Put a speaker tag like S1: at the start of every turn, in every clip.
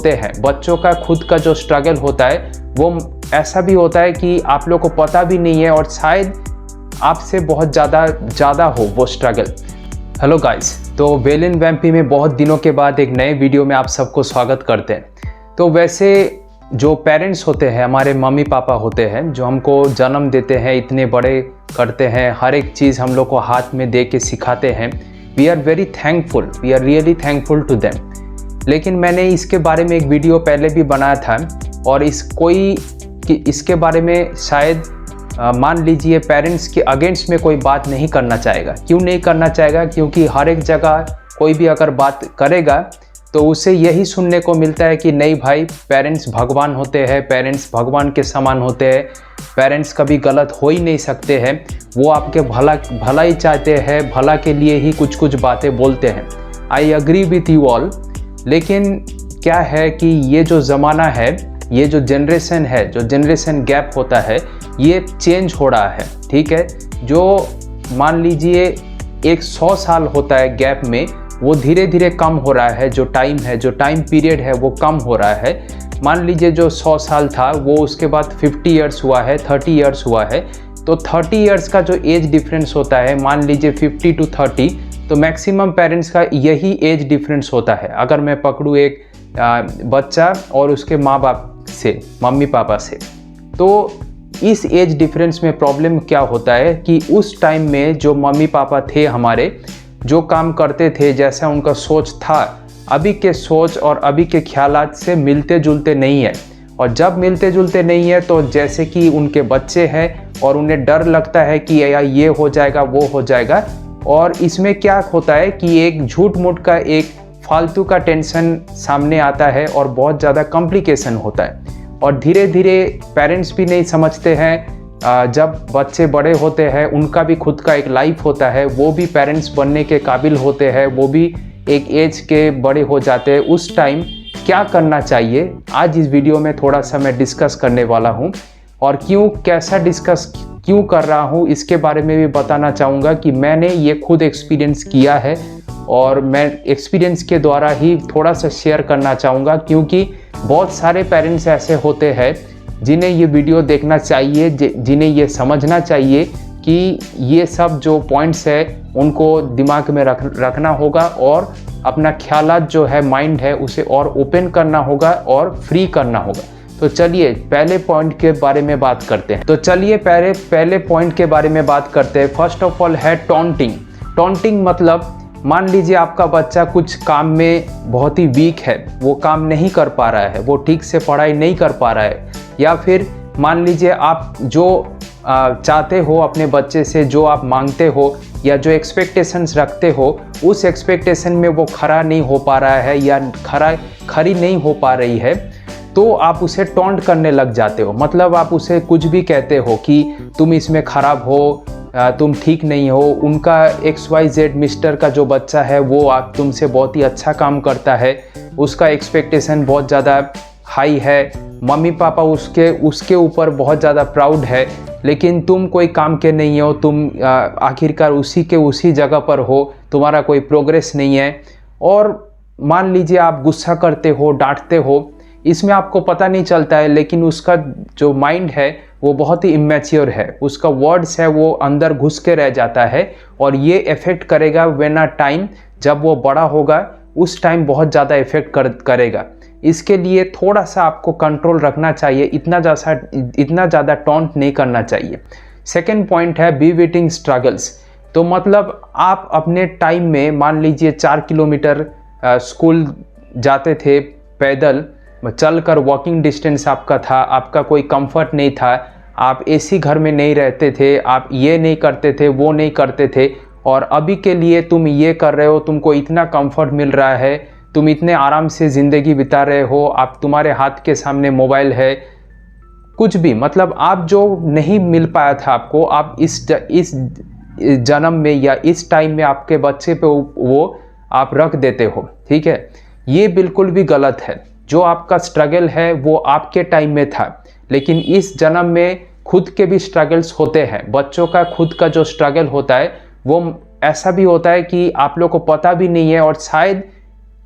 S1: होते हैं, बच्चों का खुद का जो स्ट्रगल होता है वो ऐसा भी होता है कि आप लोग को पता भी नहीं है और शायद आपसे बहुत ज़्यादा हो वो स्ट्रगल। हेलो गाइस, तो वेल इन वैम्पी में बहुत दिनों के बाद एक नए वीडियो में आप सबको स्वागत करते हैं। तो वैसे जो पेरेंट्स होते हैं, हमारे मम्मी पापा होते हैं, जो हमको जन्म देते हैं, इतने बड़े करते हैं, हर एक चीज़ हम लोग को हाथ में दे के सिखाते हैं, we are very thankful, we are really thankful to them. लेकिन मैंने इसके बारे में एक वीडियो पहले भी बनाया था और इसके बारे में शायद मान लीजिए पेरेंट्स के अगेंस्ट में कोई बात नहीं करना चाहेगा। क्यों नहीं करना चाहेगा? क्योंकि हर एक जगह कोई भी अगर बात करेगा तो उसे यही सुनने को मिलता है कि नहीं भाई, पेरेंट्स भगवान होते हैं, पेरेंट्स भगवान के समान होते हैं, पेरेंट्स कभी गलत हो ही नहीं सकते हैं, वो आपके भला ही चाहते हैं, भला के लिए ही कुछ कुछ बातें बोलते हैं। I agree with you all. लेकिन क्या है कि ये जो ज़माना है, ये जो जनरेशन है, जो जनरेशन गैप होता है, ये चेंज हो रहा है। ठीक है, जो मान लीजिए एक 100 साल होता है गैप में, वो धीरे धीरे कम हो रहा है। जो टाइम है, जो टाइम पीरियड है, वो कम हो रहा है। मान लीजिए जो 100 साल था वो उसके बाद 50 ईयर्स हुआ है, 30 ईयर्स हुआ है। तो 30 ईयर्स का जो एज डिफरेंस होता है, मान लीजिए 50 to 30, तो मैक्सिमम पेरेंट्स का यही एज डिफरेंस होता है। अगर मैं पकड़ूँ एक बच्चा और उसके माँ बाप से, मम्मी पापा से, तो इस एज डिफरेंस में प्रॉब्लम क्या होता है कि उस टाइम में जो मम्मी पापा थे हमारे, जो काम करते थे, जैसा उनका सोच था, अभी के सोच और अभी के ख्यालात से मिलते जुलते नहीं है। और जब मिलते जुलते नहीं है तो जैसे कि उनके बच्चे हैं और उन्हें डर लगता है कि यार ये हो जाएगा, वो हो जाएगा। और इसमें क्या होता है कि एक झूठ मूठ का, एक फालतू का टेंशन सामने आता है और बहुत ज़्यादा कॉम्प्लिकेशन होता है। और धीरे धीरे पेरेंट्स भी नहीं समझते हैं, जब बच्चे बड़े होते हैं उनका भी खुद का एक लाइफ होता है, वो भी पेरेंट्स बनने के काबिल होते हैं, वो भी एक एज के बड़े हो जाते हैं। उस टाइम क्या करना चाहिए, आज इस वीडियो में थोड़ा सा मैं डिस्कस करने वाला हूँ। और कैसा डिस्कस क्यों कर रहा हूँ, इसके बारे में भी बताना चाहूँगा कि मैंने ये खुद एक्सपीरियंस किया है और मैं एक्सपीरियंस के द्वारा ही थोड़ा सा शेयर करना चाहूँगा। क्योंकि बहुत सारे पेरेंट्स ऐसे होते हैं जिन्हें ये वीडियो देखना चाहिए, जिन्हें ये समझना चाहिए कि ये सब जो पॉइंट्स है उनको दिमाग में रखना होगा और अपना ख्यालात जो है, माइंड है, उसे और ओपन करना होगा और फ्री करना होगा। तो चलिए पहले पॉइंट के बारे में बात करते हैं। पहले पॉइंट के बारे में बात करते हैं। फर्स्ट ऑफ ऑल है टॉन्टिंग। टॉन्टिंग मतलब मान लीजिए आपका बच्चा कुछ काम में बहुत ही वीक है, वो काम नहीं कर पा रहा है, वो ठीक से पढ़ाई नहीं कर पा रहा है, या फिर मान लीजिए आप जो चाहते हो अपने बच्चे से, जो आप मांगते हो या जो एक्सपेक्टेशंस रखते हो, उस एक्सपेक्टेशन में वो खरा नहीं हो पा रहा है या खरी नहीं हो पा रही है, तो आप उसे टॉन्ट करने लग जाते हो। मतलब आप उसे कुछ भी कहते हो कि तुम इसमें ख़राब हो, तुम ठीक नहीं हो। उनका XYZ मिस्टर का जो बच्चा है वो आप तुमसे बहुत ही अच्छा काम करता है, उसका एक्सपेक्टेशन बहुत ज़्यादा हाई है, मम्मी पापा उसके ऊपर बहुत ज़्यादा प्राउड है, लेकिन तुम कोई काम के नहीं हो, तुम आखिरकार उसी जगह पर हो, तुम्हारा कोई प्रोग्रेस नहीं है। और मान लीजिए आप गुस्सा करते हो, डांटते हो, इसमें आपको पता नहीं चलता है, लेकिन उसका जो माइंड है वो बहुत ही इमेच्योर है, उसका वर्ड्स है वो अंदर घुस के रह जाता है और ये इफ़ेक्ट करेगा व्हेन अ टाइम, जब वो बड़ा होगा उस टाइम बहुत ज़्यादा इफ़ेक्ट करेगा। इसके लिए थोड़ा सा आपको कंट्रोल रखना चाहिए, इतना ज़्यादा टॉन्ट नहीं करना चाहिए। सेकेंड पॉइंट है बीविटिंग स्ट्रगल्स। तो मतलब आप अपने टाइम में मान लीजिए 4 किलोमीटर स्कूल जाते थे पैदल चलकर, वॉकिंग डिस्टेंस आपका था, आपका कोई कंफर्ट नहीं था, आप एसी घर में नहीं रहते थे, आप ये नहीं करते थे, वो नहीं करते थे, और अभी के लिए तुम ये कर रहे हो, तुमको इतना कंफर्ट मिल रहा है, तुम इतने आराम से ज़िंदगी बिता रहे हो, आप तुम्हारे हाथ के सामने मोबाइल है, कुछ भी, मतलब आप जो नहीं मिल पाया था आपको, आप इस जन्म में या इस टाइम में आपके बच्चे पे वो आप रख देते हो। ठीक है, ये बिल्कुल भी गलत है। जो आपका स्ट्रगल है वो आपके टाइम में था, लेकिन इस जन्म में खुद के भी स्ट्रगल्स होते हैं। बच्चों का खुद का जो स्ट्रगल होता है वो ऐसा भी होता है कि आप लोग को पता भी नहीं है और शायद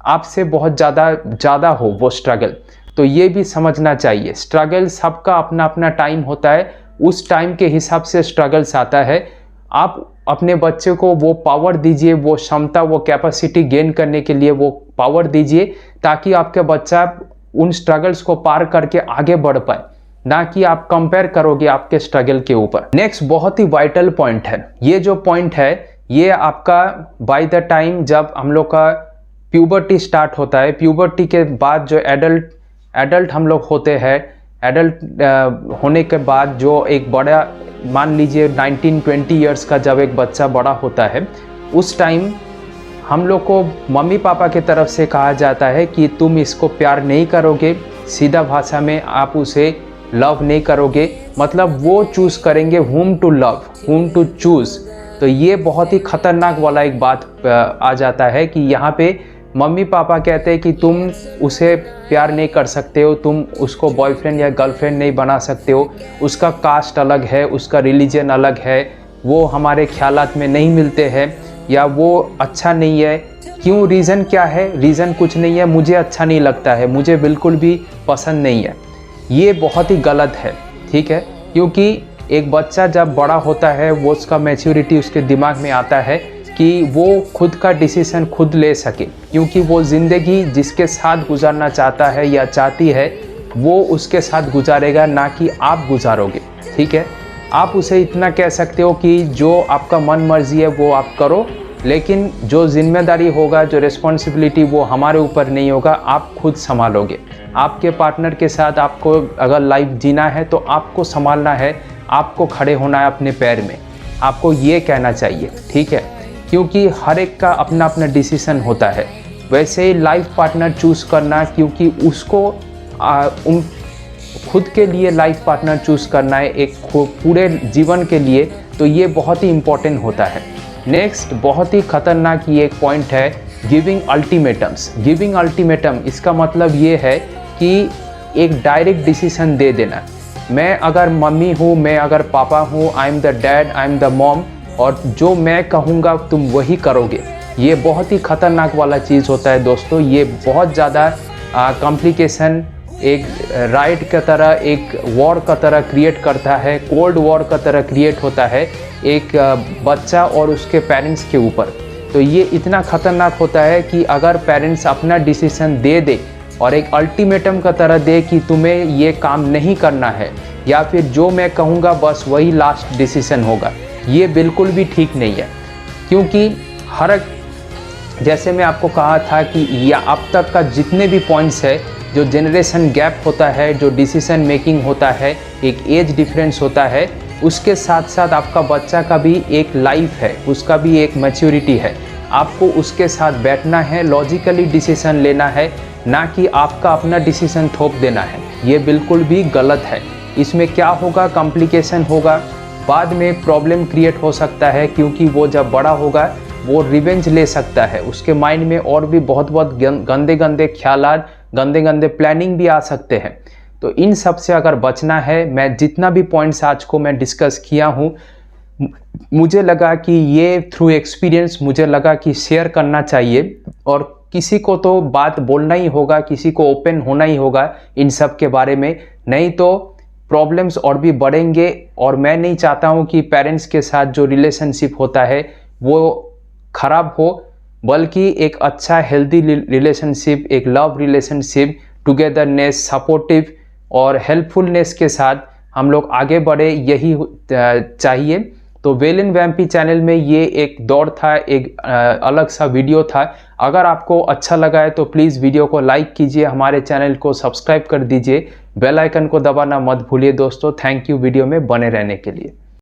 S1: आपसे बहुत ज़्यादा हो वो स्ट्रगल, तो ये भी समझना चाहिए। स्ट्रगल सबका अपना अपना टाइम होता है, उस टाइम के हिसाब से स्ट्रगल्स आता है। आप अपने बच्चे को वो पावर दीजिए, वो क्षमता, वो कैपेसिटी गेन करने के लिए वो पावर दीजिए, ताकि आपके बच्चा उन स्ट्रगल्स को पार करके आगे बढ़ पाए, ना कि आप कंपेयर करोगे आपके स्ट्रगल के ऊपर। नेक्स्ट बहुत ही वाइटल पॉइंट है, ये जो पॉइंट है ये आपका बाय द टाइम जब हम लोग का प्यूबर्टी स्टार्ट होता है, प्यूबर्टी के बाद जो एडल्ट हम लोग होते हैं, एडल्ट होने के बाद जो एक बड़ा, मान लीजिए 19-20 ईयर्स का जब एक बच्चा बड़ा होता है, उस टाइम हम लोग को मम्मी पापा के तरफ से कहा जाता है कि तुम इसको प्यार नहीं करोगे, सीधा भाषा में आप उसे लव नहीं करोगे, मतलब वो चूज़ करेंगे whom to love, whom to choose। तो ये बहुत ही खतरनाक वाला एक बात आ जाता है कि यहाँ पे मम्मी पापा कहते हैं कि तुम उसे प्यार नहीं कर सकते हो, तुम उसको बॉयफ्रेंड या गर्लफ्रेंड नहीं बना सकते हो, उसका कास्ट अलग है, उसका रिलीजन अलग है, वो हमारे ख्यालात में नहीं मिलते हैं, या वो अच्छा नहीं है। क्यों? रीज़न क्या है? रीज़न कुछ नहीं है, मुझे अच्छा नहीं लगता है, मुझे बिल्कुल भी पसंद नहीं है। ये बहुत ही गलत है, ठीक है, क्योंकि एक बच्चा जब बड़ा होता है वो उसका मैच्योरिटी उसके दिमाग में आता है कि वो खुद का डिसीज़न खुद ले सके, क्योंकि वो ज़िंदगी जिसके साथ गुजारना चाहता है या चाहती है वो उसके साथ गुजारेगा, ना कि आप गुजारोगे, ठीक है। आप उसे इतना कह सकते हो कि जो आपका मन मर्जी है वो आप करो, लेकिन जो जिम्मेदारी होगा, जो रिस्पॉन्सिबिलिटी, वो हमारे ऊपर नहीं होगा, आप खुद संभालोगे। आपके पार्टनर के साथ आपको अगर लाइफ जीना है तो आपको संभालना है, आपको खड़े होना है अपने पैर में, आपको ये कहना चाहिए, ठीक है, क्योंकि हर एक का अपना अपना डिसीज़न होता है। वैसे ही लाइफ पार्टनर चूज़ करना, क्योंकि उसको उन खुद के लिए लाइफ पार्टनर चूज़ करना है एक पूरे जीवन के लिए, तो ये बहुत ही इम्पोर्टेंट होता है। नेक्स्ट बहुत ही ख़तरनाक ये एक पॉइंट है, गिविंग अल्टीमेटम्स। गिविंग अल्टीमेटम इसका मतलब ये है कि एक डायरेक्ट डिसीज़न दे देना। मैं अगर मम्मी हूँ, मैं अगर पापा हूँ, I am the dad, I am the mom, और जो मैं कहूँगा तुम वही करोगे। ये बहुत ही ख़तरनाक वाला चीज़ होता है दोस्तों। ये बहुत ज़्यादा कॉम्प्लिकेशन एक राइट की तरह, एक वॉर का तरह क्रिएट करता है, कोल्ड वॉर का तरह क्रिएट होता है एक बच्चा और उसके पेरेंट्स के ऊपर। तो ये इतना ख़तरनाक होता है कि अगर पेरेंट्स अपना डिसीज़न दे और एक अल्टीमेटम का तरह दे कि तुम्हें ये काम नहीं करना है, या फिर जो मैं कहूँगा बस वही लास्ट डिसीज़न होगा, ये बिल्कुल भी ठीक नहीं है। क्योंकि हर, जैसे मैं आपको कहा था कि या अब तक का जितने भी पॉइंट्स है, जो जनरेशन गैप होता है, जो डिसीज़न मेकिंग होता है, एक एज डिफरेंस होता है, उसके साथ साथ आपका बच्चा का भी एक लाइफ है, उसका भी एक मैच्योरिटी है। आपको उसके साथ बैठना है, लॉजिकली डिसीज़न लेना है, ना कि आपका अपना डिसीज़न थोप देना है। ये बिल्कुल भी गलत है। इसमें क्या होगा, कॉम्प्लिकेशन होगा, बाद में प्रॉब्लम क्रिएट हो सकता है, क्योंकि वो जब बड़ा होगा वो रिवेंज ले सकता है, उसके माइंड में और भी बहुत गंदे गंदे ख्यालात, गंदे गंदे प्लानिंग भी आ सकते हैं। तो इन सब से अगर बचना है, मैं जितना भी पॉइंट्स आज को मैं डिस्कस किया हूँ, मुझे लगा कि ये थ्रू एक्सपीरियंस मुझे लगा कि शेयर करना चाहिए, और किसी को तो बात बोलना ही होगा, किसी को ओपन होना ही होगा इन सब के बारे में, नहीं तो प्रॉब्लम्स और भी बढ़ेंगे। और मैं नहीं चाहता हूँ कि पेरेंट्स के साथ जो रिलेशनशिप होता है वो ख़राब हो, बल्कि एक अच्छा हेल्दी रिलेशनशिप, एक लव रिलेशनशिप, टुगेदरनेस, सपोर्टिव और हेल्पफुलनेस के साथ हम लोग आगे बढ़े, यही चाहिए। तो वेल इन वैम्पी चैनल में ये एक दौर था, एक अलग सा वीडियो था। अगर आपको अच्छा लगा है तो प्लीज़ वीडियो को लाइक कीजिए, हमारे चैनल को सब्सक्राइब कर दीजिए, बेल आइकन को दबाना मत भूलिए दोस्तों। थैंक यू वीडियो में बने रहने के लिए।